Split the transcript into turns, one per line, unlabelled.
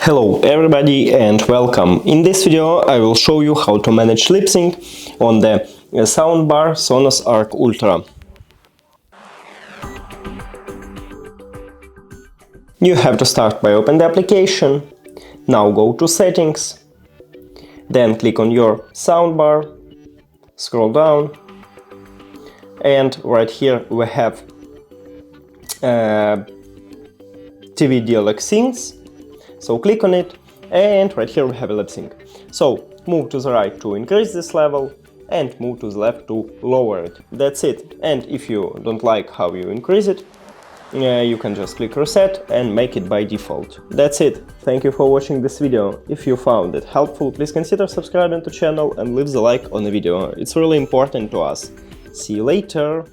Hello everybody and welcome. In this video I will show you how to manage lip sync on the soundbar SONOS Arc Ultra. You have to start by open the application. Now go to settings, then click on your soundbar, scroll down, and right here we have TV DLX syncs. So click on it, and right here we have a lip sync. So move to the right to increase this level and move to the left to lower it. That's it. And if you don't like how you increase it, you can just click reset and make it by default. That's it. Thank you for watching this video. If you found it helpful, please consider subscribing to the channel and leave the like on the video. It's really important to us. See you later.